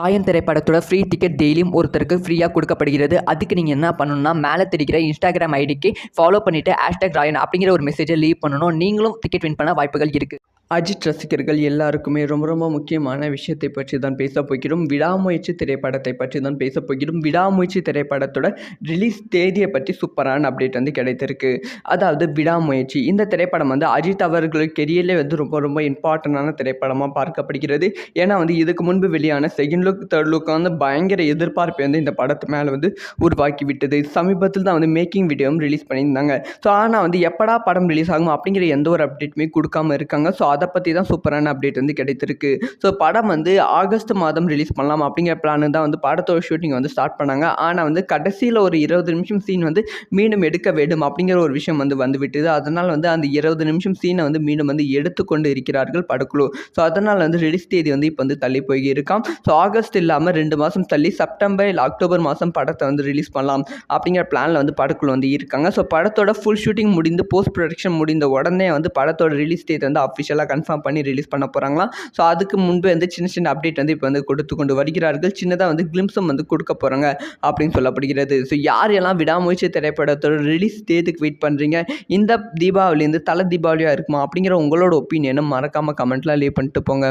ராயன் திரைப்படத்தோட free ticket டெய்லியும் ஒருத்தருக்கு ஃப்ரீயாக கொடுக்கப்படுகிறது. அதுக்கு நீங்கள் என்ன பண்ணணும்னா, மேலே தெரிகிற இன்ஸ்டாகிராம் ஐடிக்கு ஃபாலோ பண்ணிவிட்டு #ராயன் அப்படிங்கிற ஒரு மெசேஜை லீவ் பண்ணணும். நீங்களும் டிக்கெட் வின் பண்ண வாய்ப்புகள் இருக்குது. அஜித் ரசிகர்கள் எல்லாருக்குமே ரொம்ப ரொம்ப முக்கியமான விஷயத்தை பற்றி தான் பேச போகிறோம். விடாமுயற்சி திரைப்படத்தை பற்றி தான் பேச போகிறோம். விடாமுயற்சி திரைப்படத்தோட ரிலீஸ் தேதியை பற்றி சூப்பரான அப்டேட் வந்து கிடைத்திருக்கு. அதாவது விடாமுயற்சி இந்த திரைப்படம் வந்து அஜித் அவர்களுக்கு கெரியர்லே வந்து ரொம்ப ரொம்ப இம்பார்ட்டண்டான திரைப்படமாக பார்க்கப்படுகிறது. ஏன்னா வந்து இதுக்கு முன்பு வெளியான செகண்ட் லுக் தேர்ட் லுக் வந்து பயங்கர எதிர்பார்ப்பை வந்து இந்த படத்து மேலே வந்து உருவாக்கி விட்டது. சமீபத்தில் தான் வந்து மேக்கிங் வீடியோவும் ரிலீஸ் பண்ணியிருந்தாங்க. ஸோ ஆனால் வந்து எப்படா படம் ரிலீஸ் ஆகும் அப்படிங்கிற எந்த ஒரு அப்டேட்டுமே கொடுக்காம இருக்காங்க. ஸோ அதை பற்றி தான் சூப்பரான அப்டேட் வந்து கிடைத்திருக்கு. ஸோ படம் வந்து ஆகஸ்ட் மாதம் ரிலீஸ் பண்ணலாம் அப்படிங்கிற பிளான் தான் வந்து படத்தோட ஷூட்டிங் வந்து ஸ்டார்ட் பண்ணாங்க. ஆனால் வந்து கடைசியில் ஒரு 20 நிமிஷம் சீன் வந்து மீண்டும் எடுக்க வேண்டும் அப்படிங்கிற ஒரு விஷயம் வந்து விட்டது. அதனால் வந்து அந்த 20 நிமிஷம் சீனை வந்து மீண்டும் வந்து எடுத்துக்கொண்டு இருக்கிறார்கள் படக்குழு. ஸோ அதனால் வந்து ரிலீஸ் தேதி வந்து இப்போ வந்து தள்ளி போய் இருக்கான். ஸோ ஆகஸ்ட் இல்லாமல் 2 மாதம் தள்ளி செப்டம்பர் இல்லை அக்டோபர் மாதம் படத்தை வந்து ரிலீஸ் பண்ணலாம் அப்படிங்கிற பிளானில் வந்து படக்குழு வந்து இருக்காங்க. ஸோ படத்தோட ஃபுல் ஷூட்டிங் முடிந்து போஸ்ட் ப்ரொடக்ஷன் முடிந்த உடனே வந்து படத்தோட ரிலீஸ் டேட் வந்து அஃபிஷியலாக கன்ஃபார்ம் பண்ணி ரிலீஸ் பண்ண போகிறாங்களாம். ஸோ அதுக்கு முன்பு வந்து சின்ன சின்ன அப்டேட் வந்து இப்போ வந்து கொடுத்து கொண்டு வருகிறார்கள். சின்னதாக வந்து கிளிம்ஸும் வந்து கொடுக்க போகிறாங்க அப்படின்னு சொல்லப்படுகிறது. ஸோ யார் எல்லாம் விடாமுயற்சி திரைப்படத்தோட ரிலீஸ் தேதிக்கு வெயிட் பண்ணுறீங்க, இந்த தீபாவளி இந்த தலை தீபாவளியாக இருக்குமா அப்படிங்கிற உங்களோட ஒப்பீனியனும் மறக்காமல் கமெண்ட்டில் லீவ் பண்ணிட்டு போங்க.